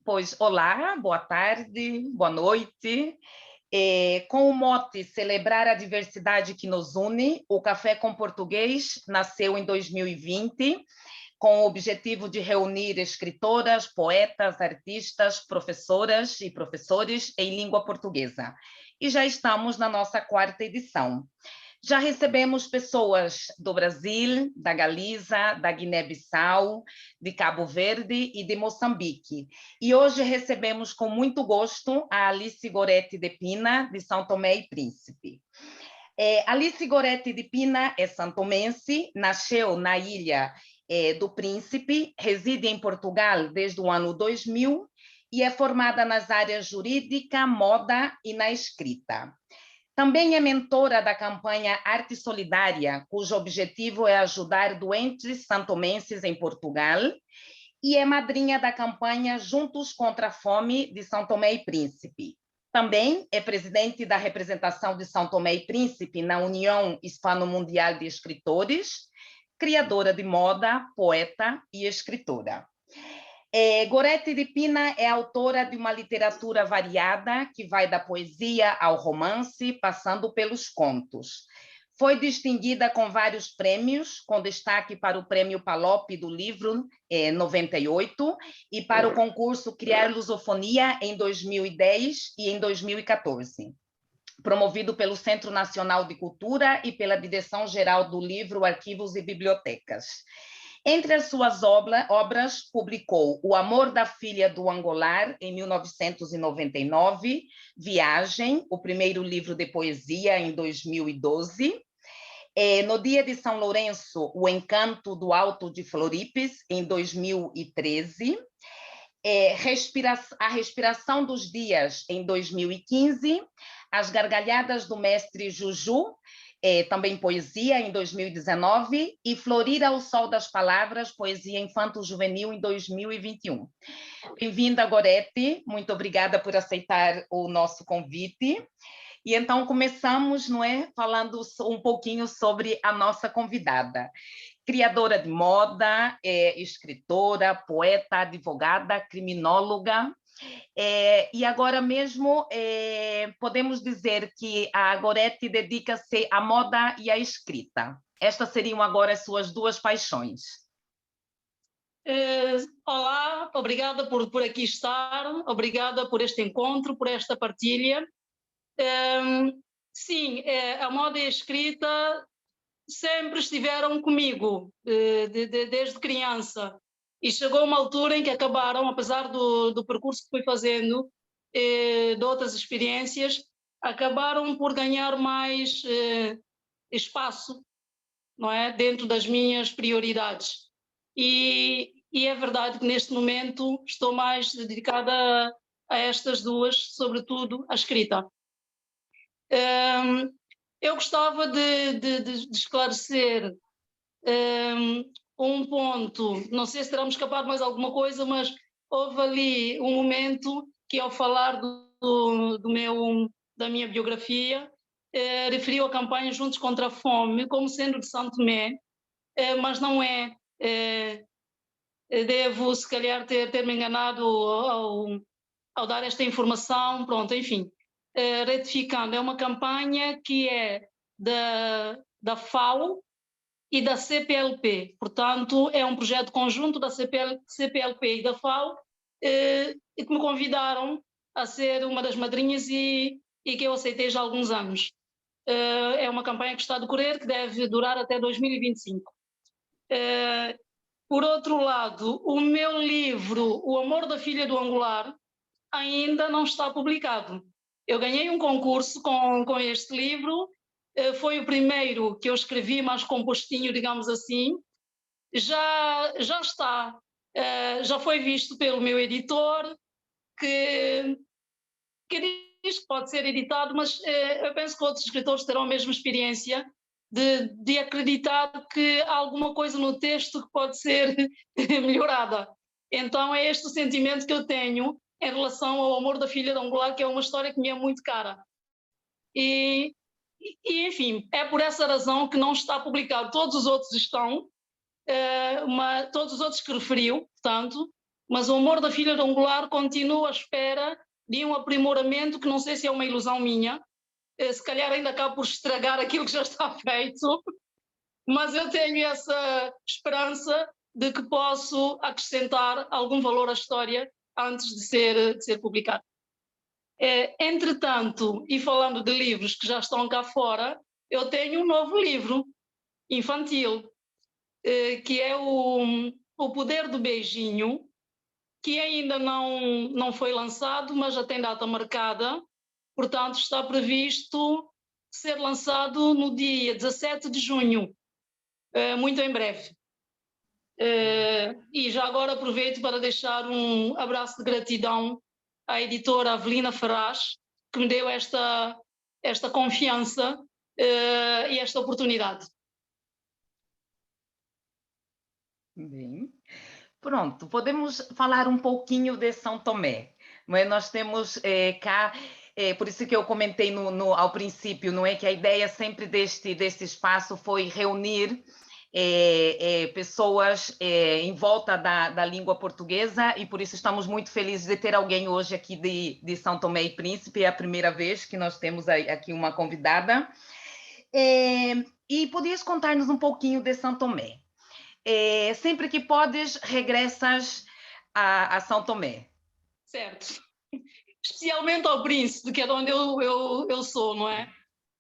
Pois, olá, boa tarde, boa noite. Com o mote Celebrar a Diversidade que nos une, o Café com Português nasceu em 2020, com o objetivo de reunir escritoras, poetas, artistas, professoras e professores em língua portuguesa. E já estamos na nossa quarta edição. Já recebemos pessoas do Brasil, da Galiza, da Guiné-Bissau, de Cabo Verde e de Moçambique. E hoje recebemos com muito gosto a Alice Goretti de Pina, de São Tomé e Príncipe. Alice Goretti de Pina é santomense, nasceu na ilha do Príncipe, reside em Portugal desde o ano 2000 e é formada nas áreas jurídica, moda e na escrita. Também é mentora da campanha Arte Solidária, cujo objetivo é ajudar doentes santomenses em Portugal, e é madrinha da campanha Juntos contra a Fome de São Tomé e Príncipe. Também é presidente da representação de São Tomé e Príncipe na União Hispano-Mundial de Escritores, criadora de moda, poeta e escritora. Goretti de Pina é autora de uma literatura variada que vai da poesia ao romance, passando pelos contos. Foi distinguida com vários prêmios, com destaque para o Prêmio Palop do Livro, 98, e para o concurso Criar Lusofonia em 2010 e em 2014, promovido pelo Centro Nacional de Cultura e pela Direção-Geral do Livro, Arquivos e Bibliotecas. Entre as suas obras, publicou O Amor da Filha do Angolar, em 1999, Viagem, o primeiro livro de poesia, em 2012, No Dia de São Lourenço, O Encanto do Alto de Floripes, em 2013, A Respiração dos Dias, em 2015, As Gargalhadas do Mestre Juju, também poesia, em 2019, e Florir ao Sol das Palavras, poesia infanto-juvenil, em 2021. Bem-vinda, Goretti, muito obrigada por aceitar o nosso convite. E então começamos, não é, falando um pouquinho sobre a nossa convidada. Criadora de moda, escritora, poeta, advogada, criminóloga. E agora mesmo podemos dizer que a Goretti dedica-se à moda e à escrita. Estas seriam agora as suas duas paixões. Olá, obrigada por aqui estar, obrigada por este encontro, por esta partilha. Sim, a moda e a escrita sempre estiveram comigo, desde criança. E chegou uma altura em que acabaram, apesar do percurso que fui fazendo, de outras experiências, acabaram por ganhar mais espaço, não é? Dentro das minhas prioridades. E é verdade que neste momento estou mais dedicada a estas duas, sobretudo a escrita. Eu gostava de esclarecer um ponto, não sei se teremos escapado de mais alguma coisa, mas houve ali um momento que, ao falar da minha biografia, referiu a campanha Juntos contra a Fome como sendo de São Tomé, mas não é. Devo, se calhar, ter-me enganado ao dar esta informação, pronto, enfim. Retificando, é uma campanha que é da FAO e da CPLP, portanto é um projeto conjunto da CPLP e da FAO, e que me convidaram a ser uma das madrinhas e que eu aceitei já há alguns anos. É uma campanha que está a decorrer, que deve durar até 2025. Por outro lado, o meu livro, O Amor da Filha do Angolar, ainda não está publicado. Eu ganhei um concurso com este livro, foi o primeiro que eu escrevi, mais compostinho, digamos assim. Já está, já foi visto pelo meu editor, que diz que pode ser editado, mas eu penso que outros escritores terão a mesma experiência de acreditar que há alguma coisa no texto que pode ser melhorada. Então é este o sentimento que eu tenho em relação ao Amor da Filha de Angolar, que é uma história que me é muito cara. E enfim, é por essa razão que não está publicado. Todos os outros estão, todos os outros que referiu, portanto, mas O Amor da Filha do Angular continua à espera de um aprimoramento que não sei se é uma ilusão minha, se calhar ainda acabo por estragar aquilo que já está feito, mas eu tenho essa esperança de que posso acrescentar algum valor à história antes de ser publicado. Entretanto, e falando de livros que já estão cá fora, eu tenho um novo livro infantil, que é o Poder do Beijinho, que ainda não foi lançado, mas já tem data marcada, portanto está previsto ser lançado no dia 17 de junho, muito em breve. E já agora aproveito para deixar um abraço de gratidão à editora Avelina Ferraz, que me deu esta confiança e esta oportunidade. Bem, pronto, podemos falar um pouquinho de São Tomé. Não é? Nós temos cá, por isso que eu comentei ao princípio, não é que a ideia sempre deste espaço foi reunir pessoas em volta da língua portuguesa, e por isso estamos muito felizes de ter alguém hoje aqui de São Tomé e Príncipe. É a primeira vez que nós temos aqui uma convidada. E podias contar-nos um pouquinho de São Tomé? Sempre que podes, regressas a São Tomé. Certo. Especialmente ao Príncipe, que é de onde eu sou, não é?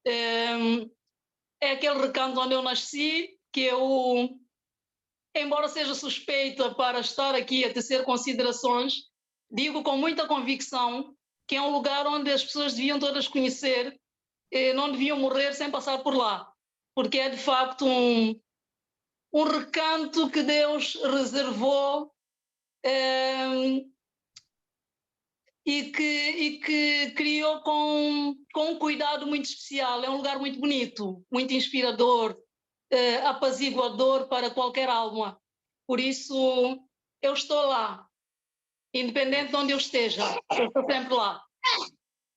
É aquele recanto onde eu nasci, que eu, embora seja suspeita para estar aqui a tecer considerações, digo com muita convicção que é um lugar onde as pessoas deviam todas conhecer, não deviam morrer sem passar por lá, porque é de facto um recanto que Deus reservou e que criou com um cuidado muito especial. É um lugar muito bonito, muito inspirador, apaziguador para qualquer alma. Por isso, eu estou lá, independente de onde eu esteja, eu estou sempre lá.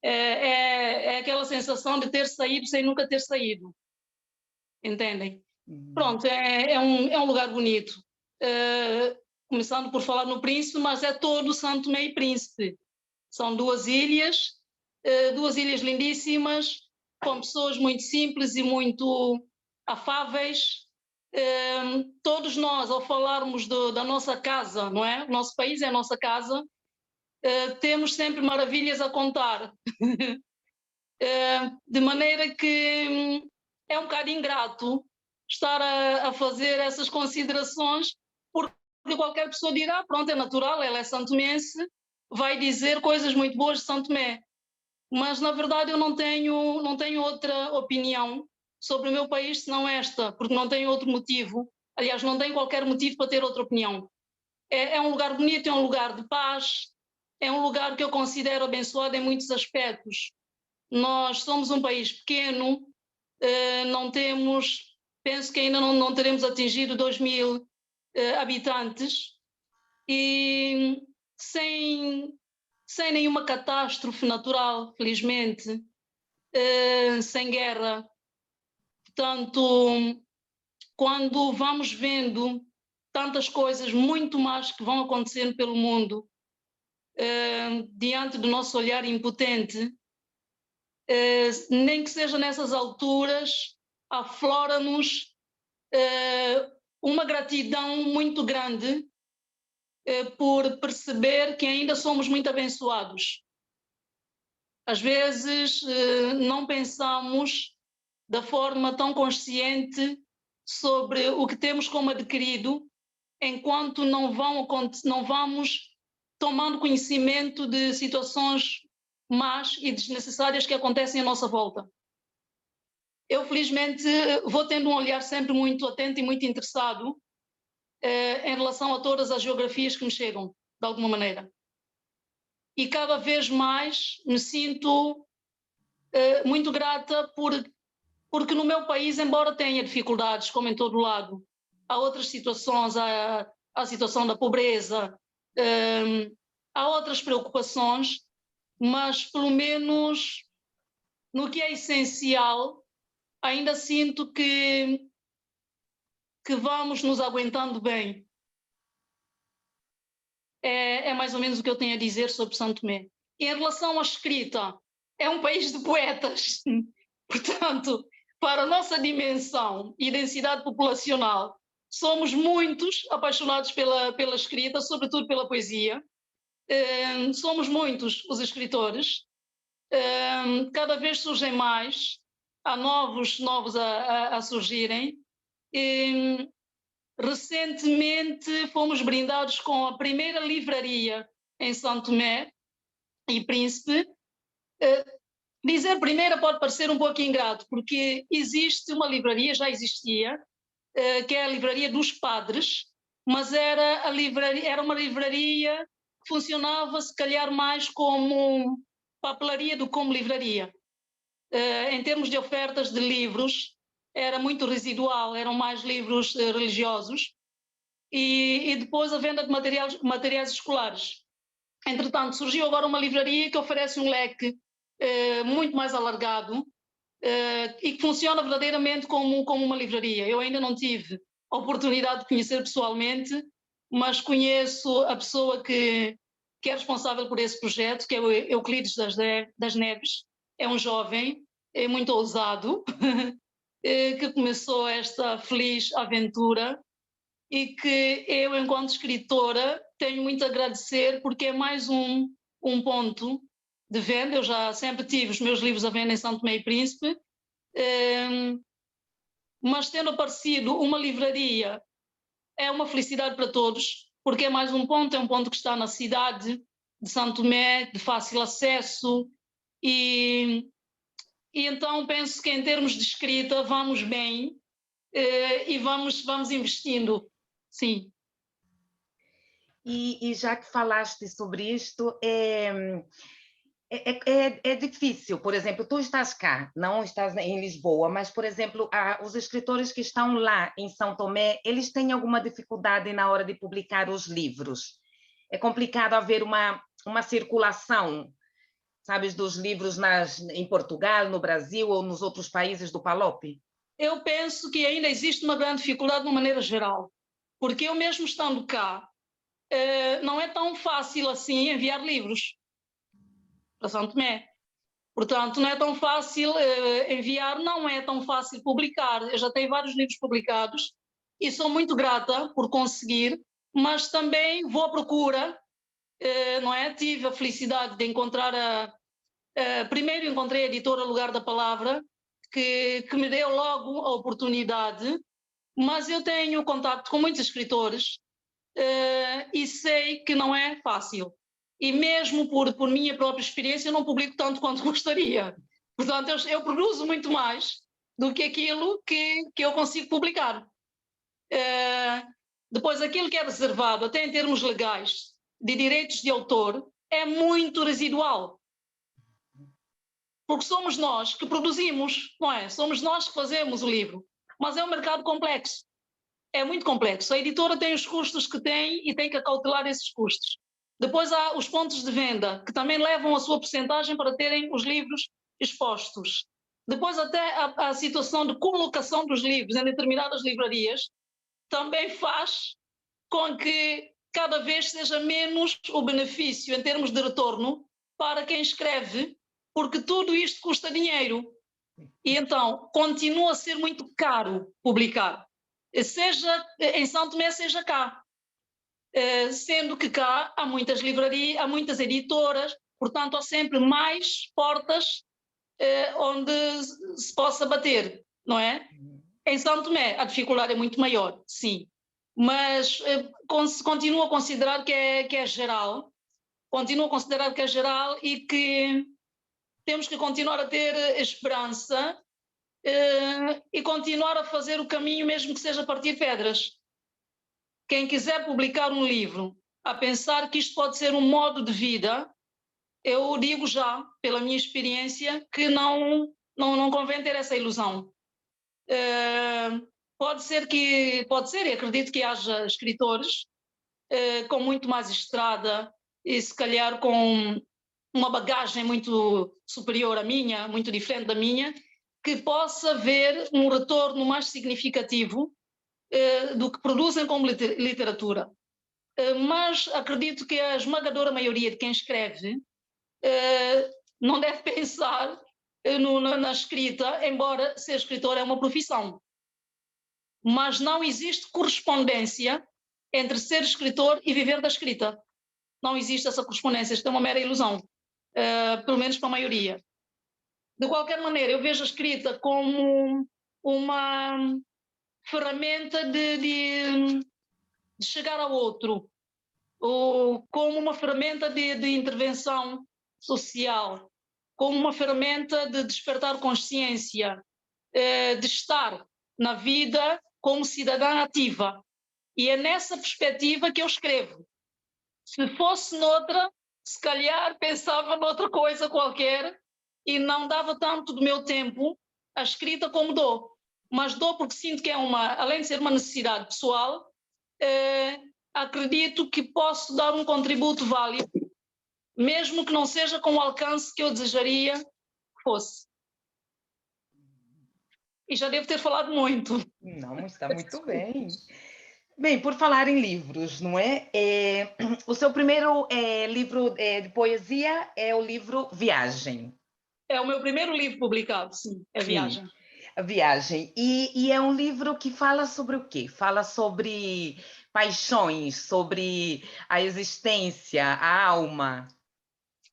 É aquela sensação de ter saído sem nunca ter saído. Entendem? Pronto, é um lugar bonito. Começando por falar no Príncipe, mas é todo São Tomé e Príncipe. São duas ilhas lindíssimas, com pessoas muito simples e muito afáveis. Todos nós, ao falarmos da nossa casa, não é? O nosso país é a nossa casa, temos sempre maravilhas a contar. De maneira que é um bocado ingrato estar a fazer essas considerações, porque qualquer pessoa dirá, pronto, é natural, ela é santomense, vai dizer coisas muito boas de São Tomé. Mas, na verdade, eu não tenho outra opinião sobre o meu país senão esta, porque não tenho outro motivo. Aliás, não tenho qualquer motivo para ter outra opinião. É um lugar bonito, é um lugar de paz, é um lugar que eu considero abençoado em muitos aspectos. Nós somos um país pequeno, não temos, penso que ainda não teremos atingido 2.000 habitantes, e sem nenhuma catástrofe natural, felizmente, sem guerra. Portanto, quando vamos vendo tantas coisas, muito mais que vão acontecendo pelo mundo, diante do nosso olhar impotente, nem que seja nessas alturas, aflora-nos uma gratidão muito grande por perceber que ainda somos muito abençoados. Às vezes não pensamos da forma tão consciente sobre o que temos como adquirido, enquanto não vamos tomando conhecimento de situações más e desnecessárias que acontecem à nossa volta. Eu, felizmente, vou tendo um olhar sempre muito atento e muito interessado em relação a todas as geografias que me chegam, de alguma maneira. E cada vez mais me sinto muito grata porque no meu país, embora tenha dificuldades, como em todo lado, há outras situações, há a situação da pobreza, há outras preocupações, mas pelo menos no que é essencial, ainda sinto que vamos nos aguentando bem. é mais ou menos o que eu tenho a dizer sobre São Tomé. Em relação à escrita, é um país de poetas. Portanto, para a nossa dimensão e densidade populacional, somos muitos apaixonados pela escrita, sobretudo pela poesia. Somos muitos os escritores. Cada vez surgem mais, há novos a surgirem. Recentemente fomos brindados com a primeira livraria em São Tomé e Príncipe. Dizer primeira pode parecer um pouco ingrato, porque existe uma livraria, já existia, que é a Livraria dos Padres, mas era uma livraria que funcionava se calhar mais como papelaria do que como livraria. Em termos de ofertas de livros, era muito residual, eram mais livros religiosos, e depois a venda de materiais escolares. Entretanto, surgiu agora uma livraria que oferece um leque muito mais alargado e que funciona verdadeiramente como uma livraria. Eu ainda não tive a oportunidade de conhecer pessoalmente, mas conheço a pessoa que é responsável por esse projeto, que é o Euclides das Neves. É um jovem, é muito ousado, que começou esta feliz aventura e que eu, enquanto escritora, tenho muito a agradecer, porque é mais um ponto de venda. Eu já sempre tive os meus livros à venda em São Tomé e Príncipe, mas tendo aparecido uma livraria é uma felicidade para todos, porque é mais um ponto, é um ponto que está na cidade de São Tomé, de fácil acesso, e então penso que em termos de escrita vamos bem e vamos investindo, sim. E já que falaste sobre isto, é difícil. Por exemplo, tu estás cá, não estás em Lisboa, mas, por exemplo, os escritores que estão lá em São Tomé, eles têm alguma dificuldade na hora de publicar os livros? É complicado haver uma circulação, sabes, dos livros em Portugal, no Brasil ou nos outros países do PALOP? Eu penso que ainda existe uma grande dificuldade de uma maneira geral, porque eu mesmo estando cá, não é tão fácil assim enviar livros para São Tomé. Portanto, não é tão fácil enviar, não é tão fácil publicar. Eu já tenho vários livros publicados e sou muito grata por conseguir, mas também vou à procura, não é? Tive a felicidade de encontrar primeiro encontrei a editora Lugar da Palavra, que me deu logo a oportunidade, mas eu tenho contato com muitos escritores e sei que não é fácil. E mesmo por minha própria experiência, eu não publico tanto quanto gostaria. Portanto, eu produzo muito mais do que aquilo que eu consigo publicar. Depois, aquilo que é reservado, até em termos legais, de direitos de autor, é muito residual. Porque somos nós que produzimos, não é? Somos nós que fazemos o livro. Mas é um mercado complexo. É muito complexo. A editora tem os custos que tem e tem que acautelar esses custos. Depois há os pontos de venda, que também levam a sua percentagem para terem os livros expostos. Depois até a situação de colocação dos livros em determinadas livrarias também faz com que cada vez seja menos o benefício em termos de retorno para quem escreve, porque tudo isto custa dinheiro. E então continua a ser muito caro publicar, seja em São Tomé, seja cá. Sendo que cá há muitas livrarias, há muitas editoras, portanto há sempre mais portas onde se possa bater, não é? Em São Tomé a dificuldade é muito maior, sim, mas continuo a considerar que é geral, e que temos que continuar a ter esperança e continuar a fazer o caminho, mesmo que seja a partir pedras. Quem quiser publicar um livro a pensar que isto pode ser um modo de vida, eu digo já, pela minha experiência, que não convém ter essa ilusão. Pode ser, e acredito que haja escritores com muito mais estrada e se calhar com uma bagagem muito superior à minha, muito diferente da minha, que possa ver um retorno mais significativo do que produzem como literatura. mas acredito que a esmagadora maioria de quem escreve não deve pensar na escrita, embora ser escritor é uma profissão. Mas não existe correspondência entre ser escritor e viver da escrita. Não existe essa correspondência, isto é uma mera ilusão, pelo menos para a maioria. De qualquer maneira, eu vejo a escrita como uma ferramenta de chegar ao outro, ou como uma ferramenta de intervenção social, como uma ferramenta de despertar consciência, de estar na vida como cidadã ativa. E é nessa perspectiva que eu escrevo. Se fosse noutra, se calhar pensava noutra coisa qualquer e não dava tanto do meu tempo à escrita como dou. Mas dou porque sinto que além de ser uma necessidade pessoal, acredito que posso dar um contributo válido, mesmo que não seja com o alcance que eu desejaria que fosse. E já devo ter falado muito. Não, está muito bem. Bem, por falar em livros, não é? O seu primeiro livro de poesia é o livro Viagem. É o meu primeiro livro publicado, sim, é Viagem. Sim, a Viagem. E é um livro que fala sobre o quê? Fala sobre paixões, sobre a existência, a alma.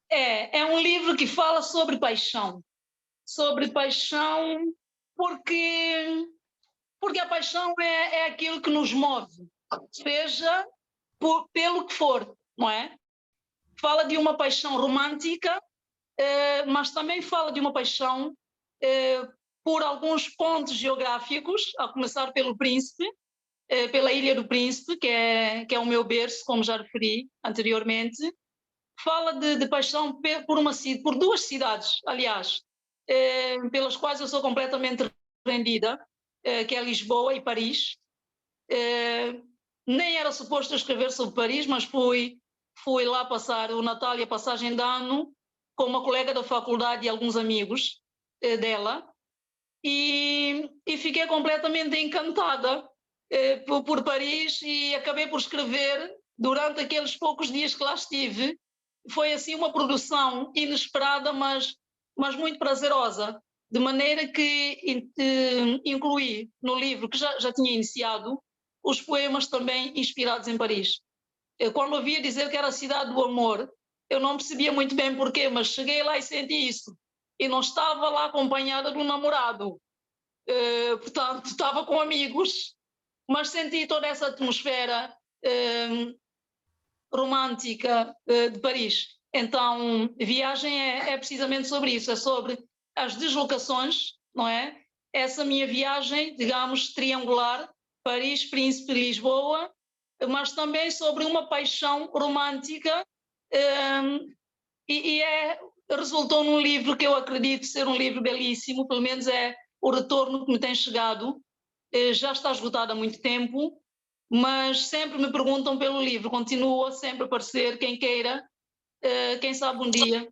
É um livro que fala sobre paixão. Sobre paixão porque a paixão é aquilo que nos move, seja pelo que for, não é? Fala de uma paixão romântica, mas também fala de uma paixão por alguns pontos geográficos, a começar pelo Príncipe, pela Ilha do Príncipe, que é o meu berço, como já referi anteriormente. Fala de paixão por duas cidades, aliás, pelas quais eu sou completamente rendida, que é Lisboa e Paris. Nem era suposto escrever sobre Paris, mas fui lá passar o Natal e a passagem de ano com uma colega da faculdade e alguns amigos dela, e fiquei completamente encantada por Paris e acabei por escrever durante aqueles poucos dias que lá estive. Foi assim uma produção inesperada, mas muito prazerosa, de maneira que incluí no livro, que já tinha iniciado, os poemas também inspirados em Paris. Quando ouvia dizer que era a cidade do amor, eu não percebia muito bem porquê, mas cheguei lá e senti isso. E não estava lá acompanhada de um namorado, portanto estava com amigos, mas senti toda essa atmosfera romântica de Paris. Então, Viagem é precisamente sobre isso, é sobre as deslocações, não é? Essa minha viagem, digamos, triangular, Paris, Príncipe, Lisboa, mas também sobre uma paixão romântica, resultou num livro que eu acredito ser um livro belíssimo, pelo menos é o retorno que me tem chegado. Já está esgotado há muito tempo, mas sempre me perguntam pelo livro, continua sempre a aparecer, quem queira, quem sabe um dia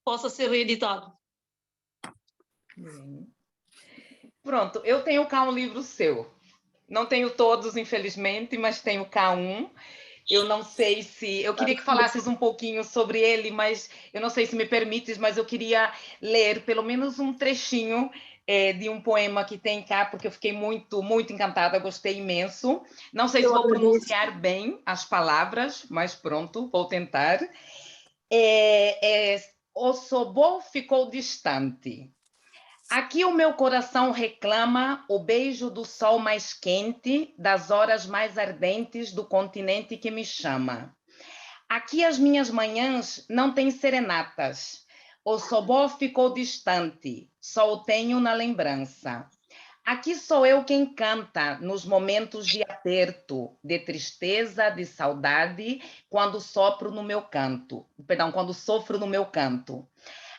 possa ser reeditado. Pronto, eu tenho cá um livro seu. Não tenho todos, infelizmente, mas tenho cá um. Eu não sei se... Eu queria que falasses um pouquinho sobre ele, mas eu não sei se me permites, mas eu queria ler pelo menos um trechinho de um poema que tem cá, porque eu fiquei muito, muito encantada, gostei imenso. Não sei se vou pronunciar bem as palavras, mas pronto, vou tentar. O Sobô ficou distante. Aqui o meu coração reclama o beijo do sol mais quente, das horas mais ardentes do continente que me chama. Aqui as minhas manhãs não têm serenatas. O Sobó ficou distante, só o tenho na lembrança. Aqui sou eu quem canta nos momentos de aperto, de tristeza, de saudade, quando sopro no meu canto. Perdão, quando sofro no meu canto.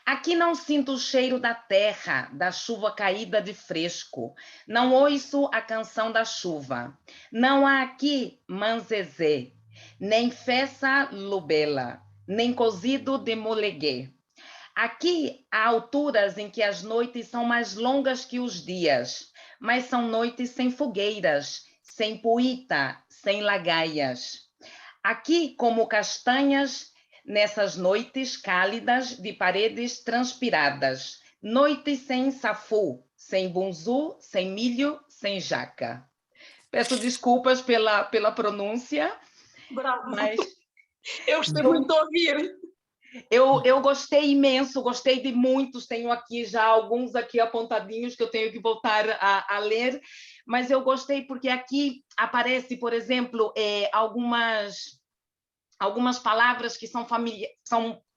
Aqui não sinto o cheiro da terra, da chuva caída de fresco. Não ouço a canção da chuva. Não há aqui manzezé, nem fessa lubela, nem cozido de moleguê. Aqui há alturas em que as noites são mais longas que os dias, mas são noites sem fogueiras, sem poita, sem lagaias. Aqui, como castanhas, nessas noites cálidas de paredes transpiradas, noites sem safu, sem bunzu, sem milho, sem jaca. Peço desculpas pela pronúncia, Bravo. mas Eu gostei eu, muito de ouvir. eu gostei imenso, gostei de muitos, tenho aqui já alguns aqui apontadinhos que eu tenho que voltar a ler, mas eu gostei porque aqui aparece, por exemplo, algumas palavras que são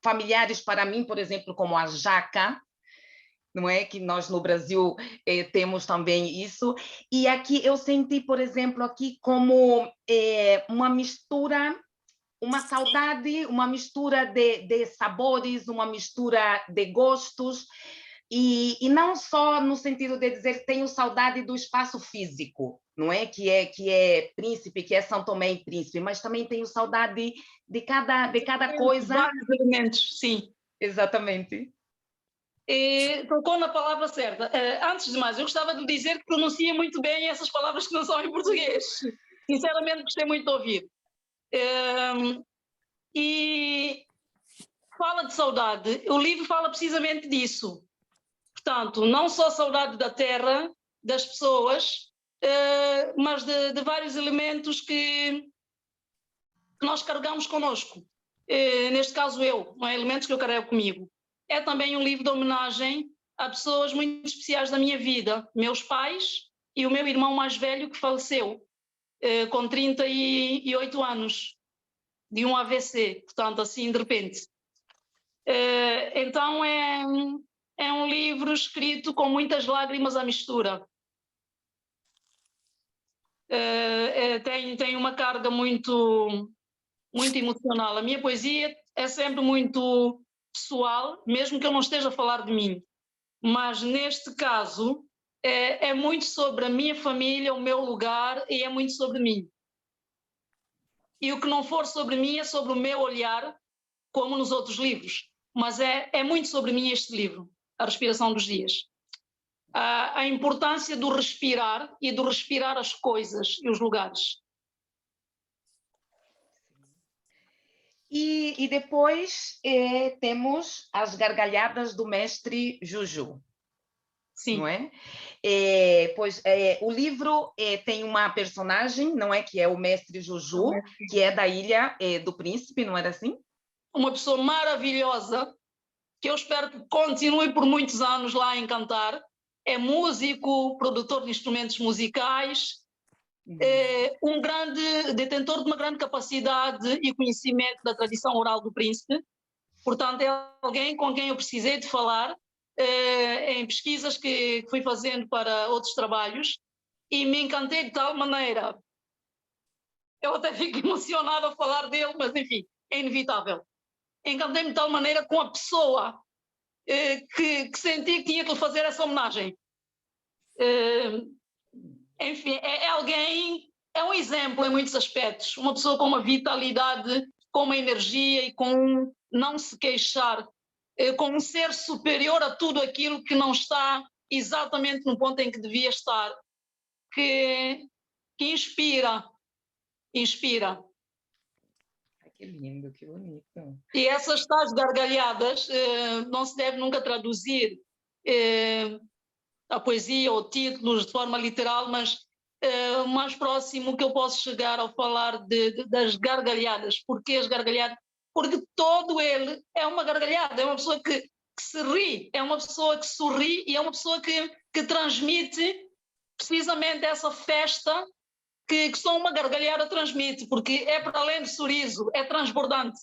familiares para mim, por exemplo, como a jaca, não é? Que nós no Brasil temos também isso. E aqui eu senti, por exemplo, aqui como uma mistura, uma saudade, uma mistura de sabores, uma mistura de gostos, e não só no sentido de dizer que tenho saudade do espaço físico, não é? Que é Príncipe, que é São Tomé e Príncipe, mas também tenho saudade de cada coisa. Vários elementos, sim. Exatamente. Tocou na palavra certa. Antes de mais, eu gostava de dizer que pronuncia muito bem essas palavras que não são em português. Sinceramente, gostei muito de ouvir. E fala de saudade. O livro fala precisamente disso. Portanto, não só saudade da terra, das pessoas, mas de vários elementos que nós carregamos connosco. Neste caso, não é? Elementos que eu carrego comigo. É também um livro de homenagem a pessoas muito especiais da minha vida, meus pais e o meu irmão mais velho que faleceu com 38 anos, de um AVC, portanto, assim, de repente. Então é um livro escrito com muitas lágrimas à mistura. Tem uma carga muito, muito emocional. A minha poesia é sempre muito pessoal, mesmo que eu não esteja a falar de mim. Mas neste caso é muito sobre a minha família, o meu lugar, e é muito sobre mim. E o que não for sobre mim é sobre o meu olhar, como nos outros livros. Mas é muito sobre mim este livro, A Respiração dos Dias. A importância do respirar e do respirar as coisas e os lugares. E depois temos as gargalhadas do mestre Juju. Sim. Não é? Pois o livro tem uma personagem, não é? Que é o mestre Juju, que é da Ilha do Príncipe, não era assim? Uma pessoa maravilhosa, que eu espero que continue por muitos anos lá a encantar. É músico, produtor de instrumentos musicais, um grande detentor de uma grande capacidade e conhecimento da tradição oral do príncipe. Portanto, é alguém com quem eu precisei de falar em pesquisas que fui fazendo para outros trabalhos, e me encantei de tal maneira. Eu até fico emocionada a falar dele, mas enfim, é inevitável. Encantei-me de tal maneira com a pessoa que senti que tinha que lhe fazer essa homenagem. Enfim, é alguém, é um exemplo em muitos aspectos, uma pessoa com uma vitalidade, com uma energia e com não se queixar, com um ser superior a tudo aquilo que não está exatamente no ponto em que devia estar, que inspira. Que lindo, que bonito. E essas tais gargalhadas não se deve nunca traduzir a poesia ou títulos de forma literal, mas o mais próximo que eu posso chegar ao falar das gargalhadas. Porquê as gargalhadas? Porque todo ele é uma gargalhada, é uma pessoa que se ri, é uma pessoa que sorri e é uma pessoa que transmite precisamente essa festa que só uma gargalhada transmite, porque é para além de sorriso, é transbordante.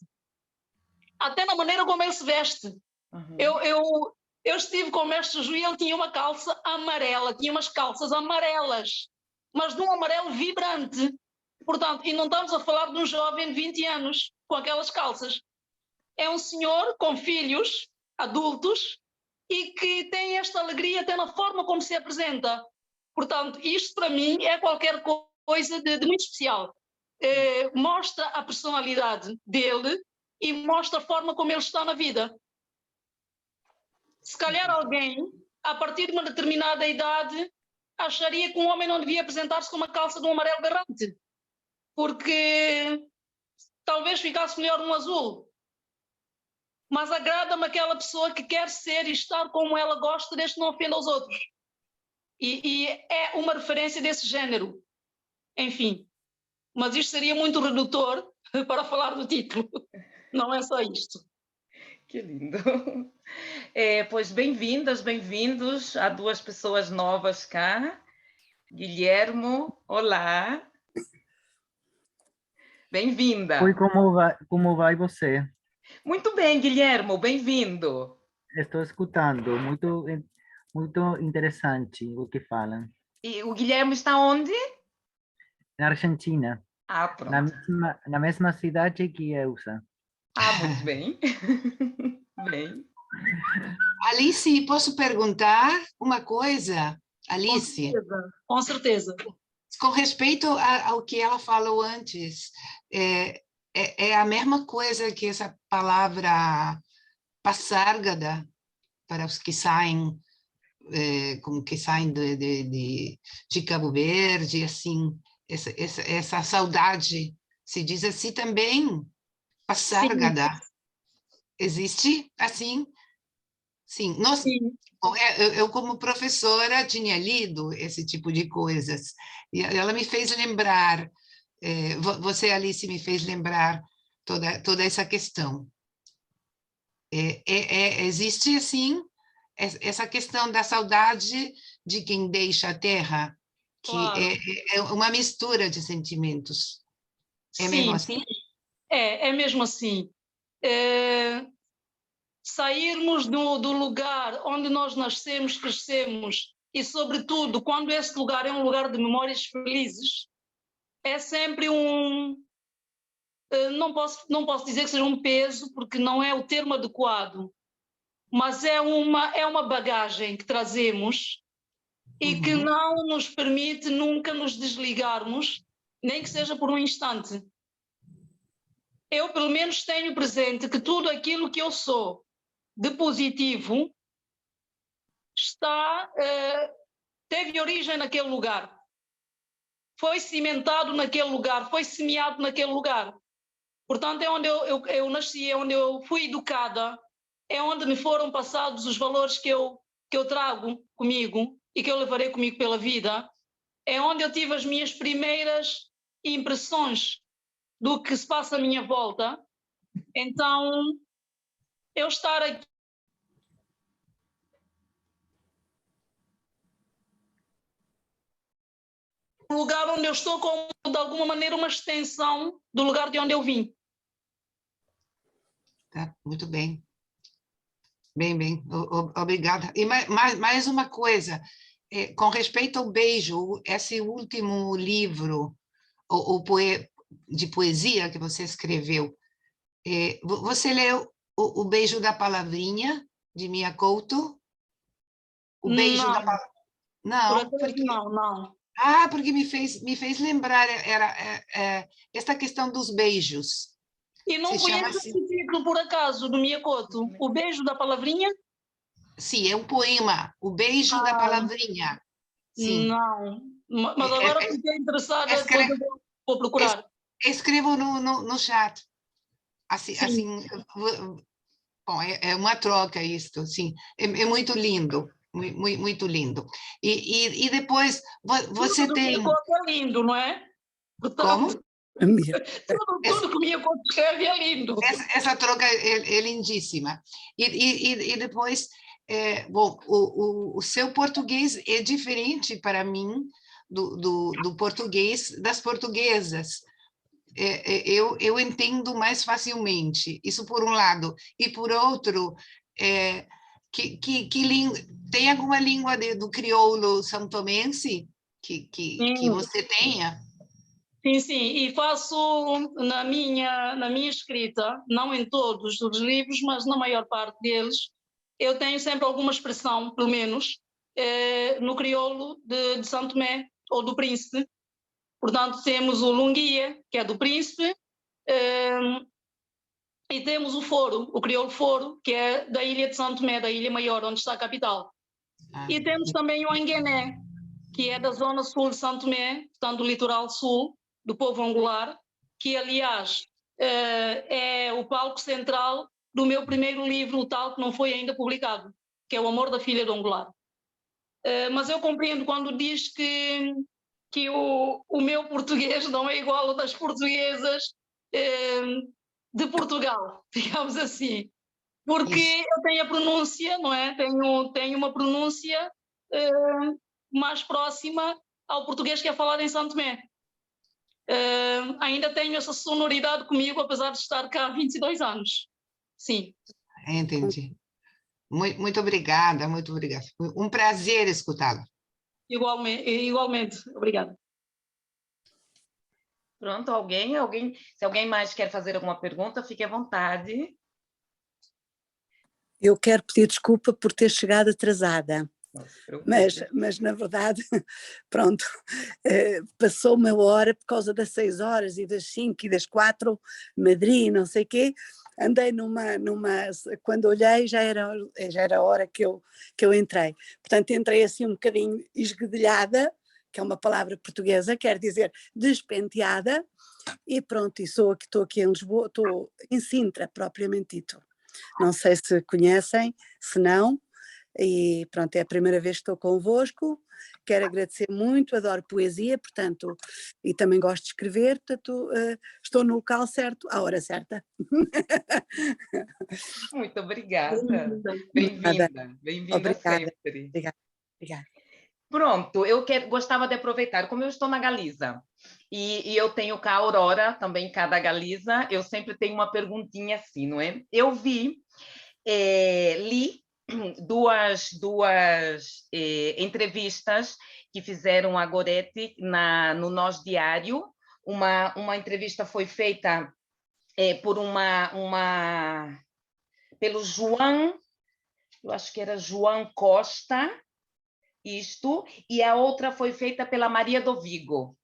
Até na maneira como ele se veste. Uhum. Eu estive com o mestre Juju e ele tinha uma calça amarela, tinha umas calças amarelas, mas de um amarelo vibrante. Portanto, e não estamos a falar de um jovem de 20 anos com aquelas calças. É um senhor com filhos adultos e que tem esta alegria até na forma como se apresenta. Portanto, isto para mim é qualquer coisa de muito especial. Mostra a personalidade dele e mostra a forma como ele está na vida. Se calhar alguém, a partir de uma determinada idade, acharia que um homem não devia apresentar-se com uma calça de um amarelo berrante, porque talvez ficasse melhor um azul. Mas agrada-me aquela pessoa que quer ser e estar como ela gosta, desde que não ofenda os outros. E é uma referência desse género. Enfim, mas isto seria muito redutor para falar do título. Não é só isto. Que lindo. Pois bem-vindas, bem-vindos a duas pessoas novas cá. Guilhermo, olá. Bem-vinda. Oi, como vai você? Muito bem, Guilhermo, bem-vindo. Estou escutando, muito interessante o que falam. E o Guilhermo está onde? Na Argentina, Ah, pronto. na mesma cidade que Elsa. Ah, muito bem. Bem. Alice, posso perguntar uma coisa? Alice, Com certeza. com respeito ao que ela falou antes, é a mesma coisa que essa palavra passárgada, para os que saem, que saem de Cabo Verde, assim, essa saudade, se diz assim também, passárgada. Sim. Existe assim? Sim. Nós, Sim. bom, eu, como professora, tinha lido esse tipo de coisas, e ela me fez lembrar, você, Alice, me fez lembrar toda essa questão. Existe, assim, essa questão da saudade de quem deixa a terra, que Claro. é uma mistura de sentimentos. É mesmo assim? É mesmo assim. Sairmos do lugar onde nós nascemos, crescemos, e, sobretudo, quando esse lugar é um lugar de memórias felizes, é sempre não posso dizer que seja um peso, porque não é o termo adequado, mas é uma bagagem que trazemos e que não nos permite nunca nos desligarmos, nem que seja por um instante. Eu, pelo menos, tenho presente que tudo aquilo que eu sou de positivo teve origem naquele lugar, foi cimentado naquele lugar, foi semeado naquele lugar. Portanto, é onde eu nasci, é onde eu fui educada, é onde me foram passados os valores que eu trago comigo e que eu levarei comigo pela vida, é onde eu tive as minhas primeiras impressões do que se passa à minha volta. Então, eu estar aqui, o lugar onde eu estou, como de alguma maneira uma extensão do lugar de onde eu vim. Tá, muito bem. Bem, obrigada. E mais uma coisa, com respeito ao beijo, esse último livro de poesia que você escreveu, você leu o Beijo da Palavrinha, de Mia Couto? O Beijo da Palavrinha? Não, porque... Não. Ah, porque me fez lembrar, esta questão dos beijos. E não conheço esse título, por acaso, do Mia Couto? O Beijo da Palavrinha? Sim, é um poema, O Beijo da Palavrinha. Sim. Não, mas agora fiquei interessada, depois eu vou procurar. Escrevo no chat. Assim, bom, é uma troca isto, sim. É muito lindo, muito lindo. E depois, você tem... Tudo que é lindo, não é? Como? Tudo que o Mia Couto escreve é lindo. Essa troca é lindíssima. E depois, bom, o seu português é diferente para mim do português das portuguesas. Eu entendo mais facilmente, isso por um lado. E por outro, tem alguma língua do crioulo santomense que você tenha? Sim, e faço na minha escrita, não em todos os livros, mas na maior parte deles, eu tenho sempre alguma expressão, pelo menos, no crioulo de São Tomé, ou do Príncipe. Portanto, temos o lunguia, que é do Príncipe, e temos o foro, o crioulo foro, que é da ilha de São Tomé, da Ilha Maior, onde está a capital. E temos também o anguené, que é da zona sul de São Tomé, portanto, do litoral sul, do povo angular, que, aliás, é o palco central do meu primeiro livro, o tal que não foi ainda publicado, que é O Amor da Filha do Angolar. Mas eu compreendo quando diz que o meu português não é igual ao das portuguesas de Portugal, digamos assim. Porque Isso. eu tenho a pronúncia, não é? Tenho uma pronúncia mais próxima ao português que é falado em Santo Tomé. Ainda tenho essa sonoridade comigo, apesar de estar cá há 22 anos. Sim. Entendi. Muito obrigada, muito obrigada. Um prazer escutá-lo. Igualmente. Obrigada. Pronto, se alguém mais quer fazer alguma pergunta, fique à vontade. Eu quero pedir desculpa por ter chegado atrasada, Não se preocupe. mas na verdade, pronto, passou-me a hora por causa das 6 horas e das 5 e das 4, Madrid, não sei o quê. Andei quando olhei já era a hora que eu entrei. Portanto, entrei assim um bocadinho esguedelhada, que é uma palavra portuguesa, quer dizer despenteada, e pronto, e estou aqui em Lisboa, estou em Sintra, propriamente dito. Não sei se conhecem, se não, e pronto, é a primeira vez que estou convosco. Quero agradecer muito, adoro poesia, portanto, e também gosto de escrever, portanto, estou no local certo, à hora certa. Muito obrigada. Obrigada. Bem-vinda sempre. Obrigada. Pronto, gostava de aproveitar, como eu estou na Galiza, e eu tenho cá a Aurora, também cá da Galiza, eu sempre tenho uma perguntinha assim, não é? Eu li duas entrevistas que fizeram a Gorete no Nós Diário. Uma entrevista foi feita pelo João, eu acho que era João Costa, e a outra foi feita pela Maria do Vigo.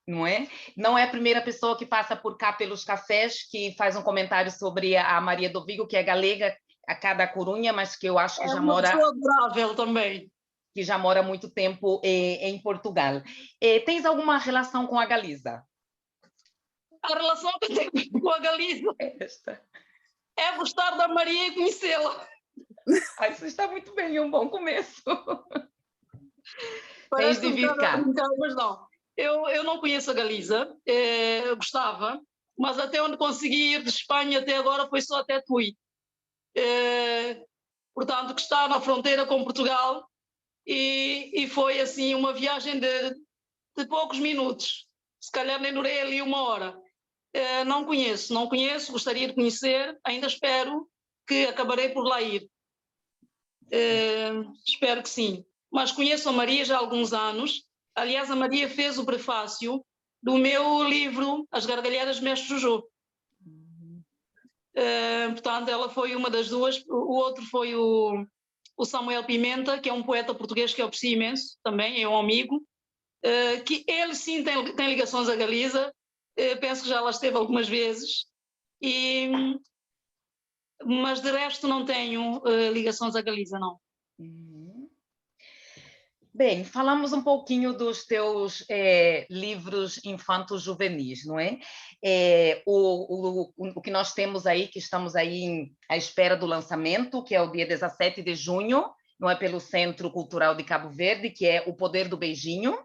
Não é? Não é a primeira pessoa que passa por cá pelos cafés que faz um comentário sobre a Maria do Vigo, que é galega, a cada Corunha, mas que eu acho que já mora... É uma pessoa adorável também. Que já mora há muito tempo em Portugal. Tens alguma relação com a Galiza? A relação que eu tenho com a Galiza é gostar da Maria e conhecê-la. Isso está muito bem, é um bom começo. Tens de vir cá. Mas não. Eu não conheço a Galiza, eu gostava, mas até onde consegui ir de Espanha até agora foi só até Tui. Portanto, que está na fronteira com Portugal, e foi assim uma viagem de poucos minutos. Se calhar nem durei ali 1 hora. Não conheço, gostaria de conhecer, ainda espero que acabarei por lá ir. Espero que sim. Mas conheço a Maria já há alguns anos. Aliás, a Maria fez o prefácio do meu livro As Gargalhadas de Mestre Jojo. Portanto, ela foi uma das duas. O outro foi o Samuel Pimenta, que é um poeta português que eu aprecio imenso, também é um amigo, que ele sim tem ligações à Galiza, penso que já lá esteve algumas vezes, mas de resto não tenho ligações à Galiza, não. Bem, falamos um pouquinho dos teus livros infantos juvenis, não é? O que nós temos aí, que estamos aí à espera do lançamento, que é o dia 17 de junho, não é, pelo Centro Cultural de Cabo Verde, que é O Poder do Beijinho.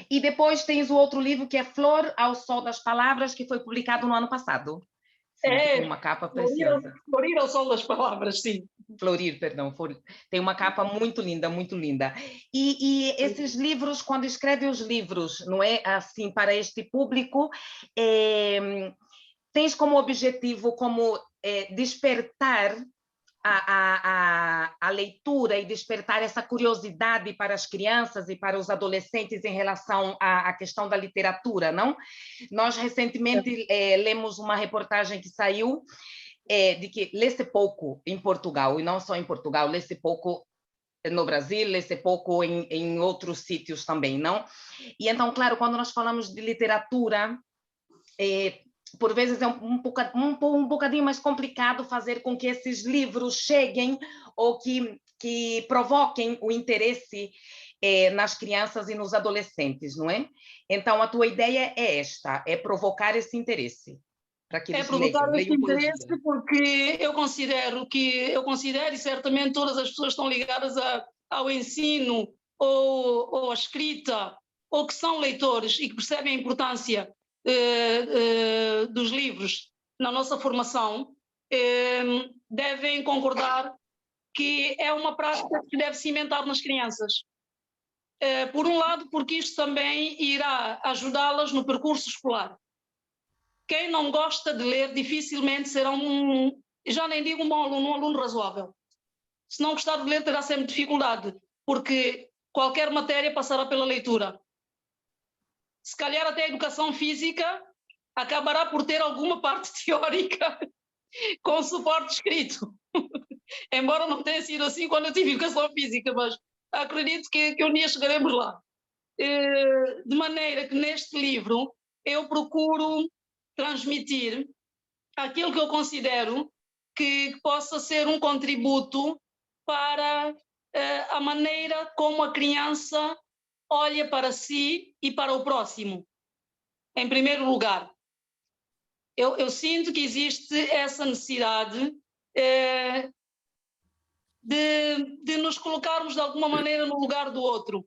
E depois tens o outro livro, que é Flor ao Sol das Palavras, que foi publicado no ano passado. Sim, tem uma capa preciosa. Florir ao Sol das Palavras, sim. Florir, perdão. Tem uma capa muito linda, muito linda. E esses livros, quando escreve os livros, não é, assim, para este público, tens como objetivo despertar a leitura e despertar essa curiosidade para as crianças e para os adolescentes em relação à questão da literatura, não? Nós recentemente lemos uma reportagem que saiu de que lê-se pouco em Portugal, e não só em Portugal, lê-se pouco no Brasil, lê-se pouco em outros sítios também, não? E então, claro, quando nós falamos de literatura, por vezes é um bocadinho mais complicado fazer com que esses livros cheguem ou que provoquem o interesse nas crianças e nos adolescentes, não é? Então, a tua ideia é esta, é provocar esse interesse, para que eles provocar esse leiam poesia. interesse, porque eu considero e certamente todas as pessoas estão ligadas ao ensino ou à escrita, ou que são leitores e que percebem a importância dos livros na nossa formação, devem concordar que é uma prática que deve cimentar nas crianças. Por um lado, porque isto também irá ajudá-las no percurso escolar. Quem não gosta de ler dificilmente será já nem digo um bom aluno, um aluno razoável. Se não gostar de ler, terá sempre dificuldade, porque qualquer matéria passará pela leitura. Se calhar até a educação física acabará por ter alguma parte teórica com suporte escrito. Embora não tenha sido assim quando eu tive educação física, mas acredito que um dia chegaremos lá. De maneira que neste livro eu procuro transmitir aquilo que eu considero que possa ser um contributo para a maneira como a criança olha para si e para o próximo. Em primeiro lugar, eu sinto que existe essa necessidade de nos colocarmos de alguma maneira no lugar do outro.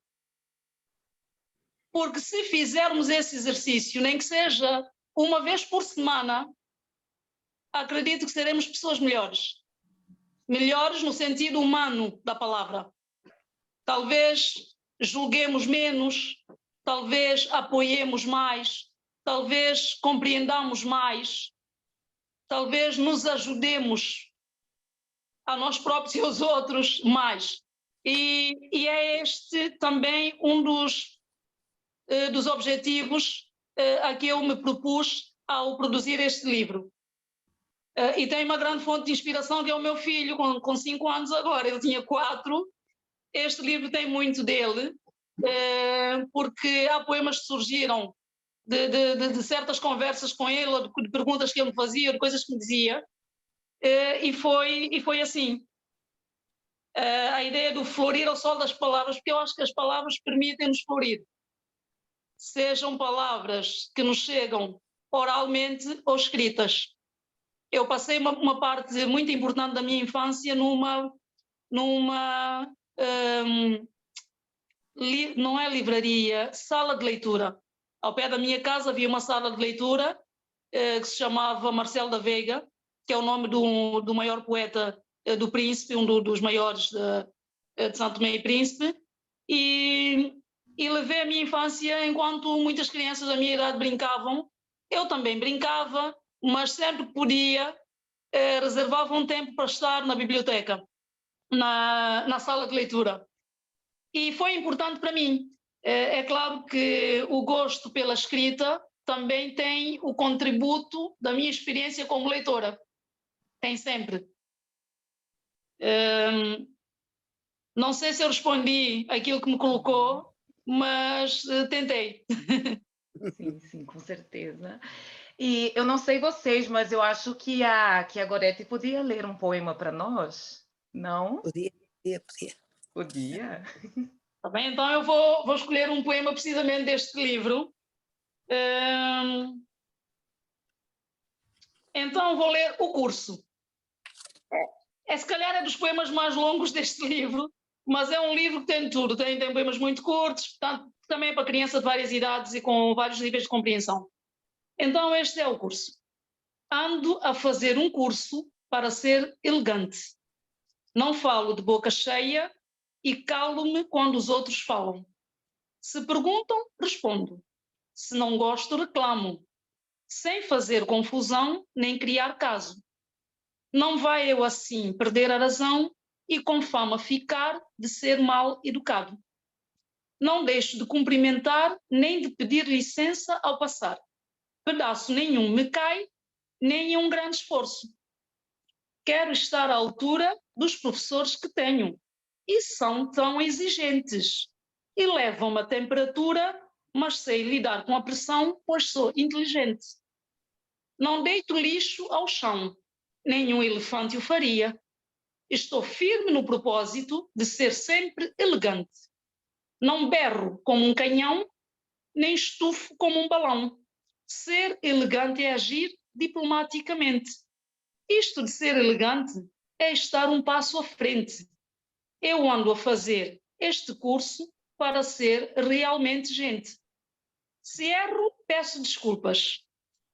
Porque se fizermos esse exercício, nem que seja uma vez por semana, acredito que seremos pessoas melhores. Melhores no sentido humano da palavra. Talvez julguemos menos, talvez apoiemos mais, talvez compreendamos mais, talvez nos ajudemos a nós próprios e aos outros mais. E é este também um dos objetivos a que eu me propus ao produzir este livro. E tem uma grande fonte de inspiração que é o meu filho, com 5 anos agora, eu tinha 4. Este livro tem muito dele, porque há poemas que surgiram de certas conversas com ele, de perguntas que ele me fazia, de coisas que me dizia, e foi assim. A ideia do florir ao sol das palavras, porque eu acho que as palavras permitem-nos florir. Sejam palavras que nos chegam oralmente ou escritas. Eu passei uma parte muito importante da minha infância numa não é livraria, sala de leitura. Ao pé da minha casa havia uma sala de leitura que se chamava Marcelo da Veiga, que é o nome do maior poeta do Príncipe, um dos maiores de Santo Tomé e Príncipe, e levei a minha infância enquanto muitas crianças da minha idade brincavam. Eu também brincava, mas sempre que podia reservava um tempo para estar na biblioteca, na sala de leitura. E foi importante para mim. É claro que o gosto pela escrita também tem o contributo da minha experiência como leitora. Tem sempre. Não sei se eu respondi aquilo que me colocou, mas tentei. Sim, com certeza. E eu não sei vocês, mas eu acho que a Gorete podia ler um poema para nós, não? Podia. Podia? Tá bem, então eu vou escolher um poema precisamente deste livro. Então vou ler O Curso. Se calhar é dos poemas mais longos deste livro, mas é um livro que tem tudo. Tem poemas muito curtos, portanto, também é para criança de várias idades e com vários níveis de compreensão. Então este é o curso. Ando a fazer um curso para ser elegante. Não falo de boca cheia e calo-me quando os outros falam. Se perguntam, respondo. Se não gosto, reclamo. Sem fazer confusão nem criar caso. Não vai eu assim perder a razão e com fama ficar de ser mal educado. Não deixo de cumprimentar nem de pedir licença ao passar. Pedaço nenhum me cai, nem um grande esforço. Quero estar à altura dos professores que tenho e são tão exigentes e levam-me a temperatura, mas sei lidar com a pressão, pois sou inteligente. Não deito lixo ao chão, nenhum elefante o faria. Estou firme no propósito de ser sempre elegante. Não berro como um canhão, nem estufo como um balão. Ser elegante é agir diplomaticamente. Isto de ser elegante é estar um passo à frente. Eu ando a fazer este curso para ser realmente gente. Se erro, peço desculpas.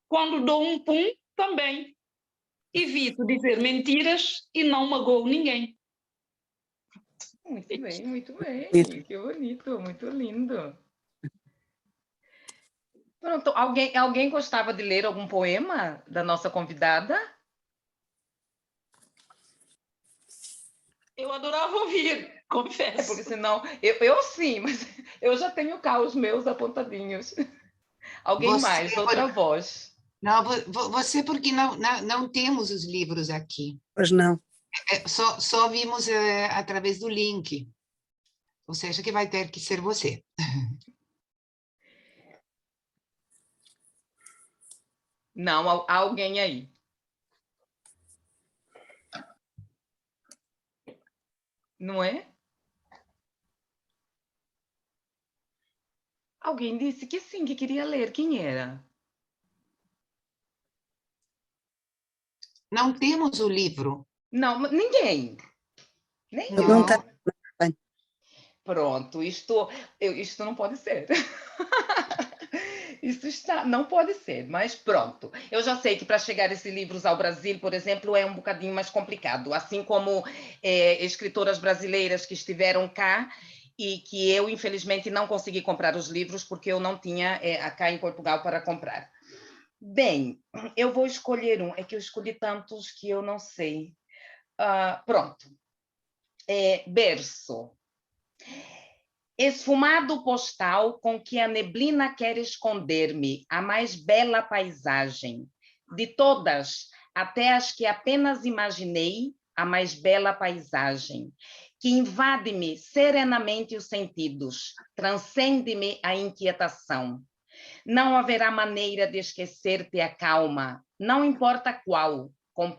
Quando dou um pum, também. Evito dizer mentiras e não magoo ninguém. Muito bem, muito bem. Bonito. Que bonito, muito lindo. Pronto, alguém gostava de ler algum poema da nossa convidada? Eu adorava ouvir, confesso. Porque senão, eu sim, mas eu já tenho cá os meus apontadinhos. Alguém Você, mais, outra voz. não, você porque não temos os livros aqui. Pois não. Só vimos através do link. Ou seja, que vai ter que ser você. Não, há alguém aí. Não é? Alguém disse que sim, que queria ler. Quem era? Não temos o livro. Não, ninguém. Nem Eu eu. não tenho. Pronto, isto não pode ser. Não pode ser, mas pronto. Eu já sei que para chegar esses livros ao Brasil, por exemplo, é um bocadinho mais complicado, assim como escritoras brasileiras que estiveram cá e que eu, infelizmente, não consegui comprar os livros porque eu não tinha cá em Portugal para comprar. Bem, eu vou escolher um, é que eu escolhi tantos que eu não sei. Pronto. Berço. Esfumado postal com que a neblina quer esconder-me, a mais bela paisagem. De todas, até as que apenas imaginei, a mais bela paisagem, que invade-me serenamente os sentidos, transcende-me a inquietação. Não haverá maneira de esquecer-te a calma, não importa qual, com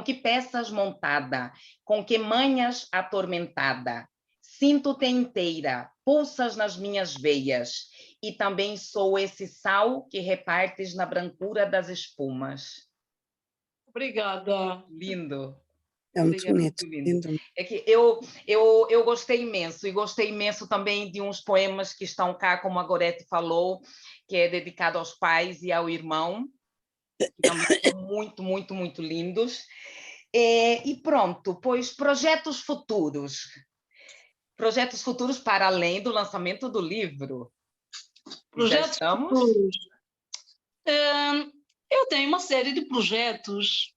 que peças montada, com que manhas atormentada. Sinto-te inteira, pulsas nas minhas veias, e também sou esse sal que repartes na brancura das espumas. Obrigada. Lindo. É muito bonito. Lindo. É que eu gostei imenso, e gostei imenso também de uns poemas que estão cá, como a Gorete falou, que é dedicado aos pais e ao irmão, que também são muito, muito, muito lindos. E pronto, pois projetos futuros para além do lançamento do livro. Projetos futuros. Eu tenho uma série de projetos,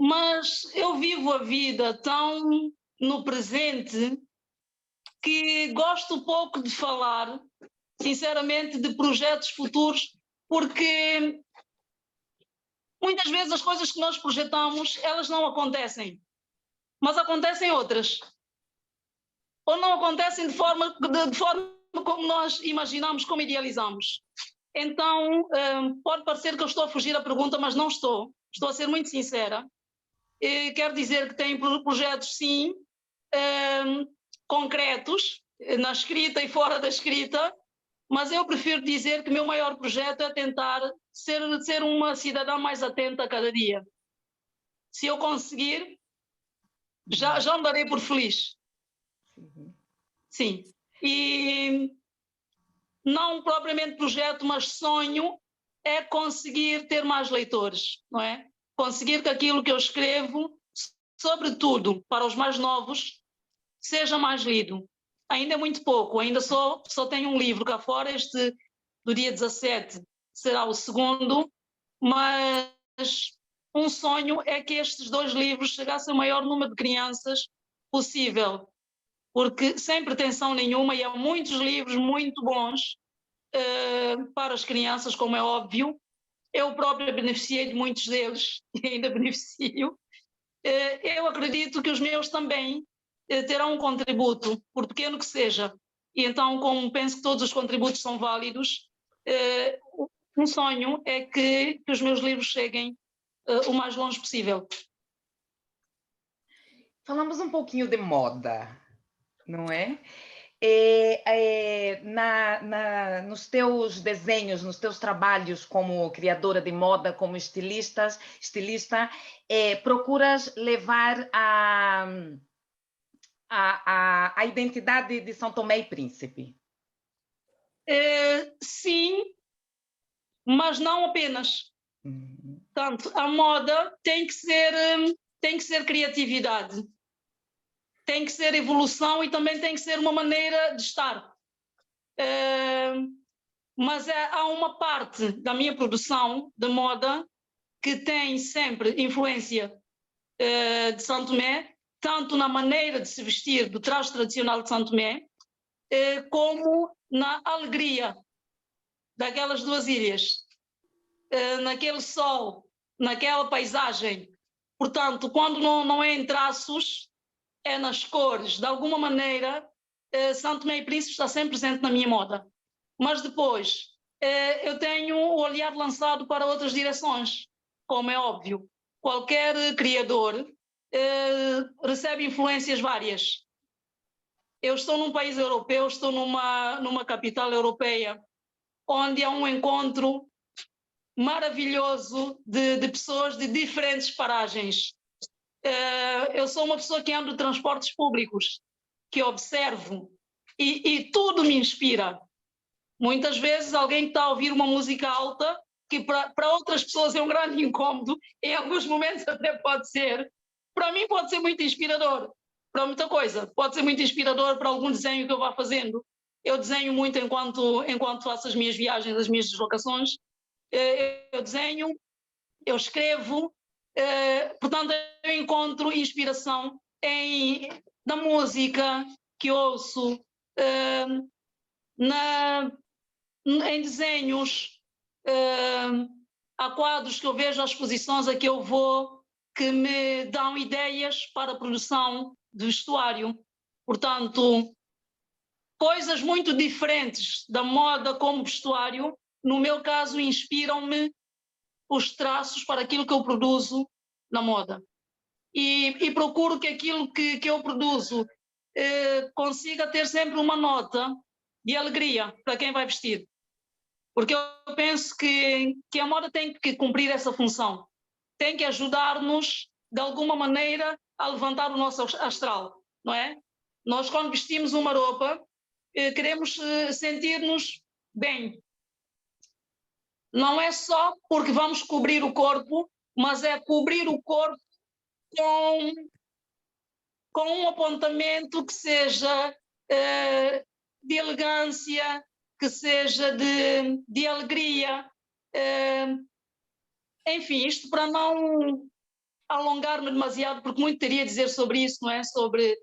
mas eu vivo a vida tão no presente que gosto pouco de falar, sinceramente, de projetos futuros, porque muitas vezes as coisas que nós projetamos, elas não acontecem, mas acontecem outras. Ou não acontecem de forma como nós imaginamos, como idealizamos. Então, pode parecer que eu estou a fugir à pergunta, mas não estou. Estou a ser muito sincera. Quero dizer que tenho projetos, sim, concretos, na escrita e fora da escrita, mas eu prefiro dizer que o meu maior projeto é tentar ser uma cidadã mais atenta a cada dia. Se eu conseguir, já me darei por feliz. Sim. E não propriamente projeto, mas sonho é conseguir ter mais leitores, não é? Conseguir que aquilo que eu escrevo, sobretudo para os mais novos, seja mais lido. Ainda é muito pouco, ainda só tenho um livro cá fora, este do dia 17 será o segundo, mas um sonho é que estes 2 livros chegassem ao maior número de crianças possível, porque sem pretensão nenhuma, e há muitos livros muito bons para as crianças, como é óbvio. Eu própria beneficiei de muitos deles e ainda beneficio. Eu acredito que os meus também terão um contributo, por pequeno que seja. E então, como penso que todos os contributos são válidos, um sonho é que os meus livros cheguem o mais longe possível. Falamos um pouquinho de moda, não é? Nos teus desenhos, nos teus trabalhos como criadora de moda, como estilista, procuras levar a identidade de São Tomé e Príncipe? Sim, mas não apenas. Portanto, a moda tem que ser criatividade, tem que ser evolução e também tem que ser uma maneira de estar. Mas há uma parte da minha produção de moda que tem sempre influência de São Tomé, tanto na maneira de se vestir do traje tradicional de São Tomé, como na alegria daquelas duas ilhas, naquele sol, naquela paisagem. Portanto, quando não é em traços, é nas cores. De alguma maneira, São Tomé e Príncipe está sempre presente na minha moda. Mas depois, eu tenho o olhar lançado para outras direções, como é óbvio. Qualquer criador recebe influências várias. Eu estou num país europeu, estou numa capital europeia, onde há um encontro maravilhoso de pessoas de diferentes paragens. Eu sou uma pessoa que ando de transportes públicos, que observo, e tudo me inspira. Muitas vezes alguém que está a ouvir uma música alta, que para outras pessoas é um grande incômodo, em alguns momentos até pode ser, para mim pode ser muito inspirador, para muita coisa. Pode ser muito inspirador para algum desenho que eu vá fazendo. Eu desenho muito enquanto faço as minhas viagens, as minhas deslocações. Eu desenho, eu escrevo, portanto eu encontro inspiração na música que ouço, em desenhos, há quadros que eu vejo, às exposições a que eu vou, que me dão ideias para a produção de vestuário. Portanto, coisas muito diferentes da moda como vestuário, no meu caso, inspiram-me os traços para aquilo que eu produzo na moda. E procuro que aquilo que eu produzo consiga ter sempre uma nota de alegria para quem vai vestir. Porque eu penso que a moda tem que cumprir essa função. Tem que ajudar-nos, de alguma maneira, a levantar o nosso astral, não é? Nós, quando vestimos uma roupa, queremos sentir-nos bem. Não é só porque vamos cobrir o corpo, mas é cobrir o corpo com um apontamento que seja de elegância, que seja de alegria. Enfim, isto para não alongar-me demasiado, porque muito teria a dizer sobre isso, não é? Sobre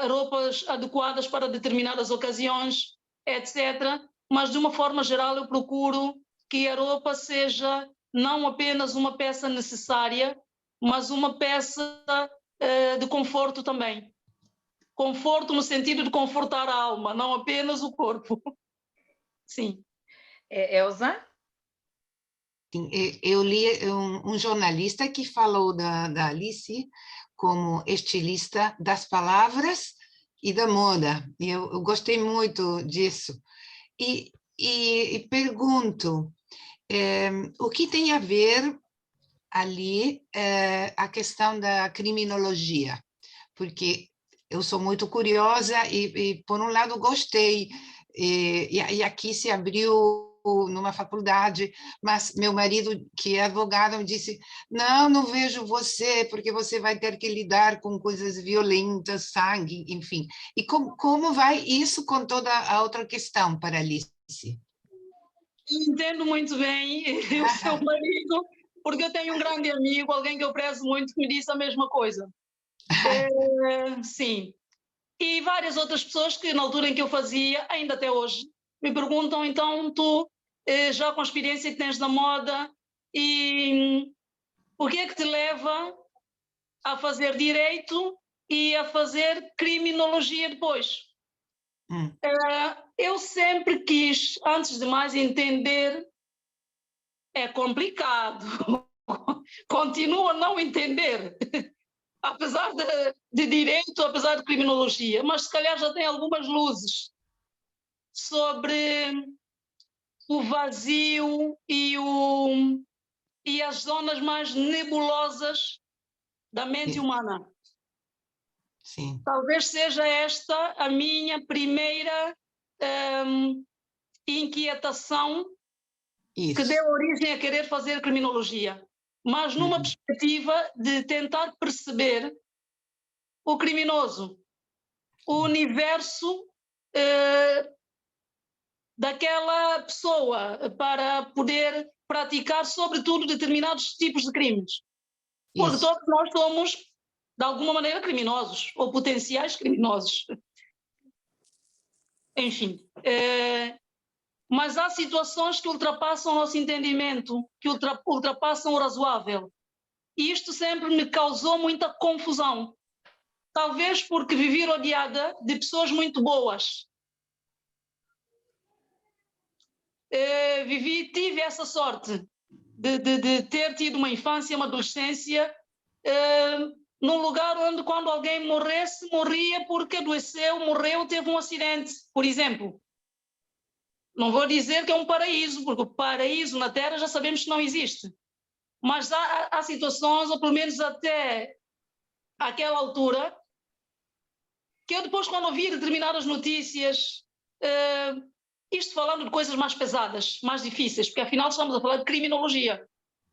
roupas adequadas para determinadas ocasiões, etc. Mas, de uma forma geral, eu procuro que a roupa seja não apenas uma peça necessária, mas uma peça de conforto também. Conforto no sentido de confortar a alma, não apenas o corpo. Sim. Elza? Sim, eu li um jornalista que falou da Alice como estilista das palavras e da moda, e eu gostei muito disso. E pergunto, o que tem a ver ali a questão da criminologia? Porque eu sou muito curiosa e por um lado, gostei, e aqui se abriu numa faculdade, mas meu marido, que é advogado, me disse, não vejo você, porque você vai ter que lidar com coisas violentas, sangue, enfim. E como vai isso com toda a outra questão para Alice? Entendo muito bem o seu marido, porque eu tenho um grande amigo, alguém que eu prezo muito, que me disse a mesma coisa. Sim. E várias outras pessoas que, na altura em que eu fazia, ainda até hoje, me perguntam, então, tu, já com a experiência que tens na moda, e o que é que te leva a fazer direito e a fazer criminologia depois? Eu sempre quis, antes de mais, entender. É complicado. Continuo a não entender. Apesar de direito, apesar de criminologia, mas se calhar já tem algumas luzes sobre o vazio e as zonas mais nebulosas da mente humana. Sim. Talvez seja esta a minha primeira inquietação que Isso. deu origem a querer fazer criminologia, mas numa perspectiva de tentar perceber o criminoso, o universo daquela pessoa para poder praticar, sobretudo, determinados tipos de crimes. Porque Isso. todos nós somos, de alguma maneira, criminosos ou potenciais criminosos. Enfim. Mas há situações que ultrapassam o nosso entendimento, que ultrapassam o razoável. E isto sempre me causou muita confusão. Talvez porque vivi rodeada de pessoas muito boas. Tive essa sorte de ter tido uma infância, uma adolescência, num lugar onde, quando alguém morresse, morria porque adoeceu, morreu, teve um acidente, por exemplo. Não vou dizer que é um paraíso, porque o paraíso na Terra já sabemos que não existe. Mas há situações, ou pelo menos até àquela altura, que eu depois, quando ouvi determinadas notícias, isto falando de coisas mais pesadas, mais difíceis, porque afinal estamos a falar de criminologia.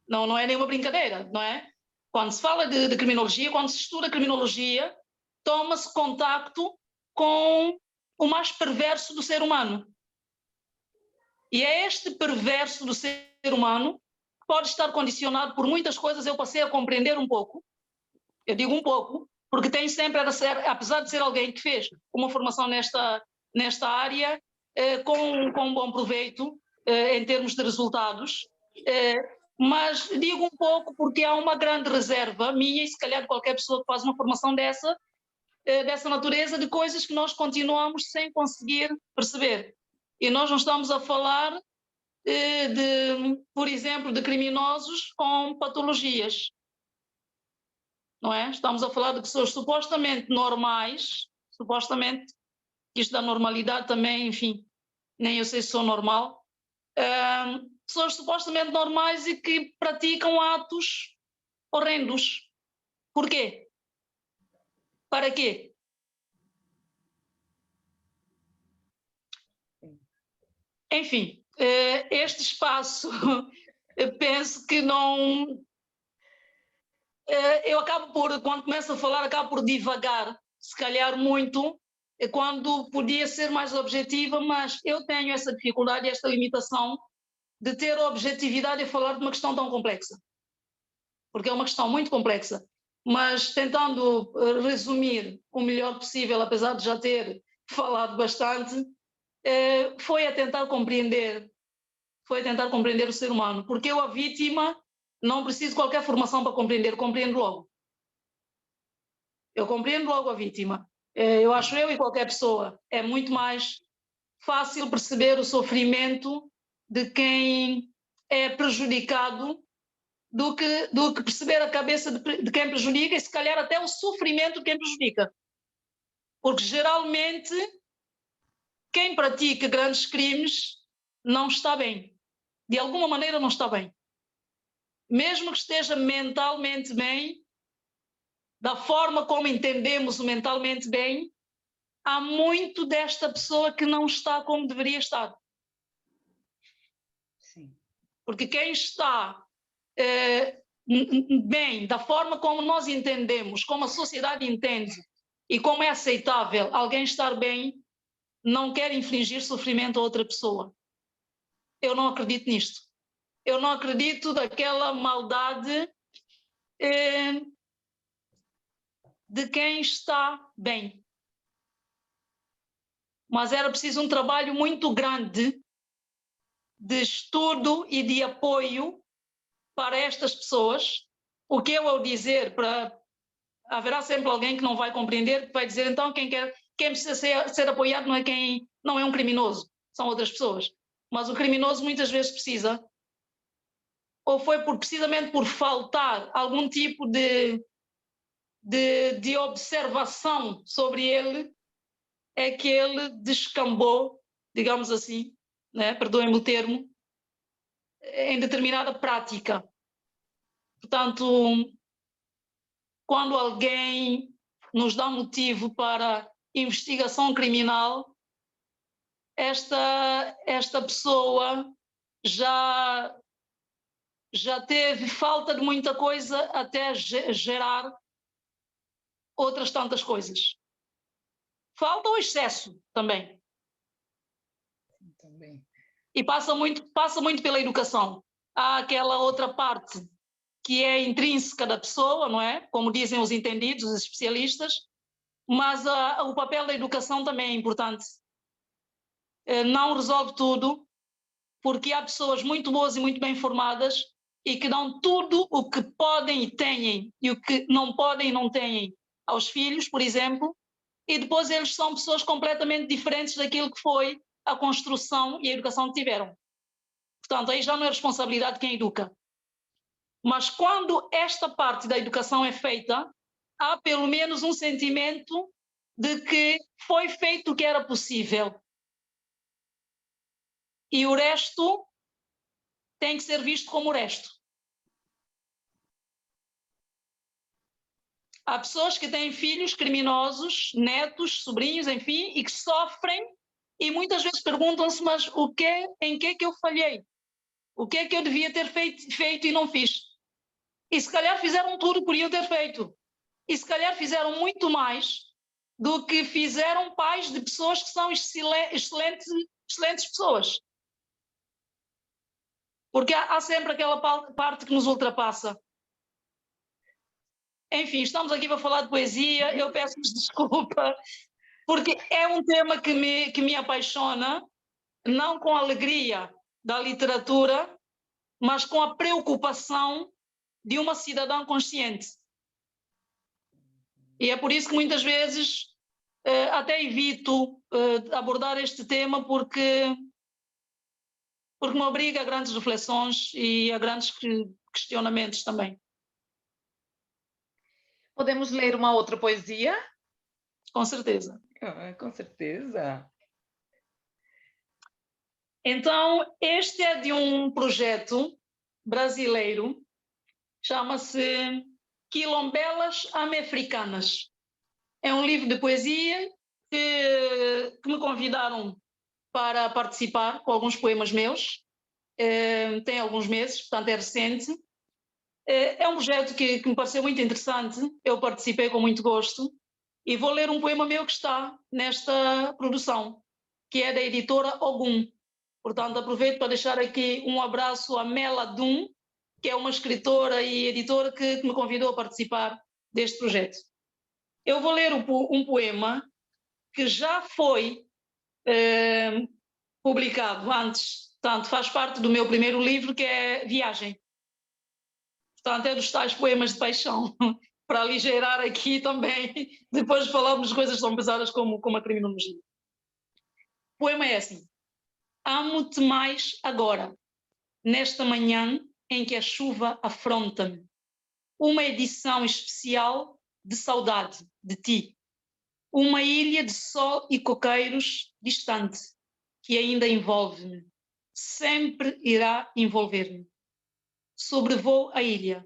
Não é nenhuma brincadeira, não é? Quando se fala de criminologia, quando se estuda criminologia, toma-se contacto com o mais perverso do ser humano. E é este perverso do ser humano que pode estar condicionado por muitas coisas. Eu passei a compreender um pouco, eu digo um pouco, porque tenho sempre a ser, apesar de ser alguém que fez uma formação nesta área, com bom proveito em termos de resultados, mas digo um pouco porque há uma grande reserva minha e se calhar de qualquer pessoa que faz uma formação dessa natureza, de coisas que nós continuamos sem conseguir perceber. E nós não estamos a falar, por exemplo, de criminosos com patologias. Não é? Estamos a falar de pessoas supostamente normais, supostamente, isto da normalidade também, enfim, nem eu sei se sou normal, pessoas supostamente normais e que praticam atos horrendos. Por quê? Para quê? Enfim, este espaço, eu penso que não... eu acabo por, quando começo a falar, acabo por divagar, se calhar muito, quando podia ser mais objetiva, mas eu tenho essa dificuldade, esta limitação de ter objetividade e falar de uma questão tão complexa. Porque é uma questão muito complexa. Mas tentando resumir o melhor possível, apesar de já ter falado bastante, foi a tentar compreender o ser humano. Porque eu, a vítima, não preciso de qualquer formação para compreender, compreendo logo. Eu compreendo logo a vítima. Eu acho, eu e qualquer pessoa, é muito mais fácil perceber o sofrimento de quem é prejudicado do que perceber a cabeça de quem prejudica e se calhar até o sofrimento de quem prejudica. Porque geralmente quem pratica grandes crimes não está bem. De alguma maneira não está bem. Mesmo que esteja mentalmente bem, da forma como entendemos o mentalmente bem, há muito desta pessoa que não está como deveria estar. Sim. Porque quem está bem, da forma como nós entendemos, como a sociedade entende e como é aceitável alguém estar bem, não quer infligir sofrimento a outra pessoa. Eu não acredito nisto. Eu não acredito daquela maldade de quem está bem. Mas era preciso um trabalho muito grande de estudo e de apoio para estas pessoas. O que eu ao dizer, haverá sempre alguém que não vai compreender, que vai dizer, então quem precisa ser apoiado não é um criminoso, são outras pessoas. Mas o criminoso muitas vezes precisa, ou foi precisamente por faltar algum tipo de de observação sobre ele é que ele descambou, digamos assim, né? Perdoem-me o termo, em determinada prática. Portanto, quando alguém nos dá motivo para investigação criminal, esta pessoa já teve falta de muita coisa até gerar outras tantas coisas. Falta o excesso também. E passa muito pela educação. Há aquela outra parte que é intrínseca da pessoa, não é? Como dizem os entendidos, os especialistas, mas o papel da educação também é importante. Não resolve tudo, porque há pessoas muito boas e muito bem formadas e que dão tudo o que podem e têm e o que não podem e não têm aos filhos, por exemplo, e depois eles são pessoas completamente diferentes daquilo que foi a construção e a educação que tiveram. Portanto, aí já não é responsabilidade de quem educa. Mas quando esta parte da educação é feita, há pelo menos um sentimento de que foi feito o que era possível. E o resto tem que ser visto como o resto. Há pessoas que têm filhos criminosos, netos, sobrinhos, enfim, e que sofrem e muitas vezes perguntam-se, mas em que é que eu falhei? O que é que eu devia ter feito e não fiz? E se calhar fizeram tudo que podiam ter feito. E se calhar fizeram muito mais do que fizeram pais de pessoas que são excelentes pessoas. Porque há sempre aquela parte que nos ultrapassa. Enfim, estamos aqui para falar de poesia, eu peço-vos desculpa, porque é um tema que me apaixona, não com a alegria da literatura, mas com a preocupação de uma cidadã consciente. E é por isso que muitas vezes até evito abordar este tema, porque me obriga a grandes reflexões e a grandes questionamentos também. Podemos ler uma outra poesia? Com certeza. Com certeza. Então, este é de um projeto brasileiro, chama-se Quilombelas Americanas. É um livro de poesia que me convidaram para participar com alguns poemas meus. Tem alguns meses, portanto é recente. É um projeto que me pareceu muito interessante, eu participei com muito gosto e vou ler um poema meu que está nesta produção, que é da editora Ogum. Portanto, aproveito para deixar aqui um abraço a Mela Dum, que é uma escritora e editora que me convidou a participar deste projeto. Eu vou ler um poema que já foi publicado antes, portanto, faz parte do meu primeiro livro, que é Viagem. Portanto, é dos tais poemas de paixão, para aligeirar aqui também, depois de falarmos de coisas tão pesadas como a criminologia. O poema é assim: amo-te mais agora, nesta manhã em que a chuva afronta-me. Uma edição especial de saudade de ti. Uma ilha de sol e coqueiros distante, que ainda envolve-me. Sempre irá envolver-me. Sobrevoo a ilha.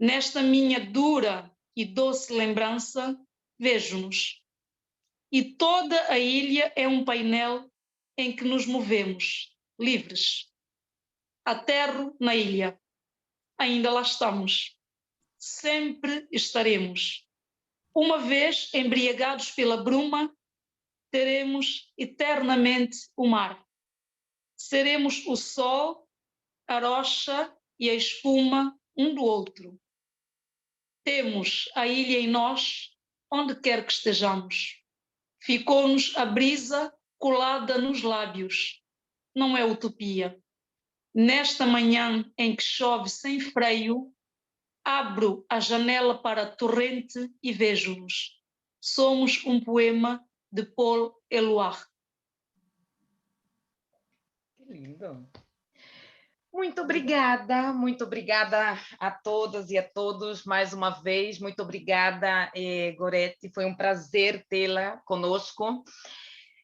Nesta minha dura e doce lembrança, vejo-nos. E toda a ilha é um painel em que nos movemos, livres. Aterro na ilha. Ainda lá estamos. Sempre estaremos. Uma vez embriagados pela bruma, teremos eternamente o mar. Seremos o sol, a rocha e a espuma um do outro. Temos a ilha em nós, onde quer que estejamos. Ficou-nos a brisa colada nos lábios. Não é utopia. Nesta manhã em que chove sem freio, abro a janela para a torrente e vejo-nos. Somos um poema de Paul Eluard. Que lindo. Muito obrigada a todas e a todos mais uma vez. Muito obrigada, Goretti. Foi um prazer tê-la conosco.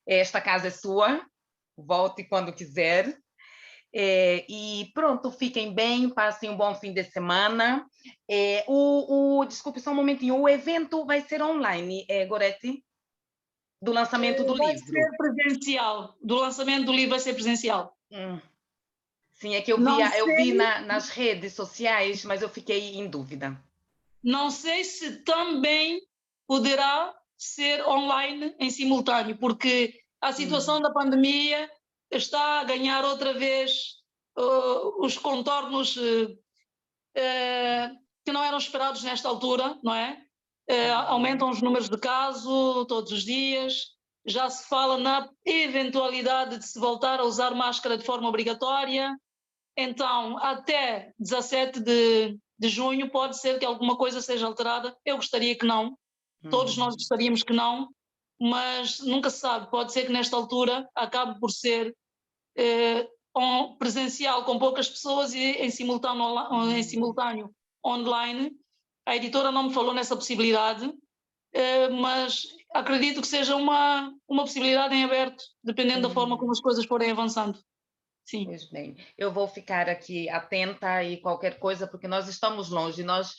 Esta casa é sua. Volte quando quiser. E pronto, fiquem bem, passem um bom fim de semana. Desculpe só um momentinho, o evento vai ser online, Goretti? Do lançamento do Vai livro? ser presencial. Do lançamento do livro vai ser presencial. Sim, é que eu vi nas redes sociais, mas eu fiquei em dúvida. Não sei se também poderá ser online em simultâneo, porque a situação da pandemia está a ganhar outra vez os contornos que não eram esperados nesta altura, não é? Aumentam os números de casos todos os dias, já se fala na eventualidade de se voltar a usar máscara de forma obrigatória. Então, até 17 de junho pode ser que alguma coisa seja alterada. Eu gostaria que não, todos nós gostaríamos que não, mas nunca se sabe. Pode ser que nesta altura acabe por ser presencial com poucas pessoas e em simultâneo online. A editora não me falou nessa possibilidade, mas acredito que seja uma possibilidade em aberto, dependendo da forma como as coisas forem avançando. Sim. Pois bem, eu vou ficar aqui atenta e qualquer coisa, porque nós estamos longe, nós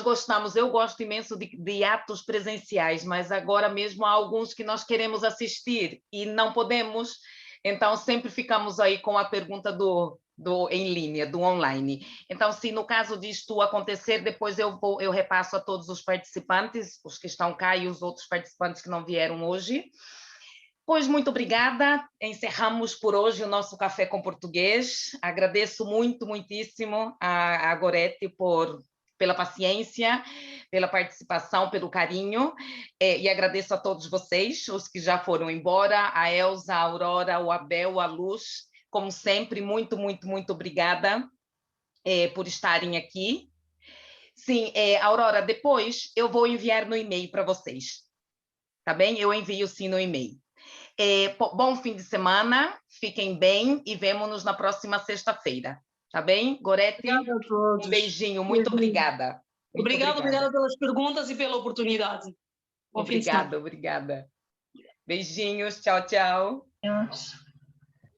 gostamos, eu gosto imenso de atos presenciais, mas agora mesmo há alguns que nós queremos assistir e não podemos, então sempre ficamos aí com a pergunta do em linha, do online. Então, se no caso disto acontecer, depois eu repasso a todos os participantes, os que estão cá e os outros participantes que não vieram hoje. Pois, muito obrigada. Encerramos por hoje o nosso Café com Português. Agradeço muitíssimo a Goretti pela paciência, pela participação, pelo carinho, e agradeço a todos vocês, os que já foram embora, a Elza, a Aurora, o Abel, a Luz, como sempre, muito obrigada por estarem aqui. Sim, Aurora, depois eu vou enviar no e-mail para vocês, tá bem? Eu envio sim no e-mail. Bom fim de semana, fiquem bem e vemo-nos na próxima sexta-feira, tá bem? Goretti, um beijinho, muito obrigada. Obrigada pelas perguntas e pela oportunidade. Obrigada. Beijinhos, tchau. Deus.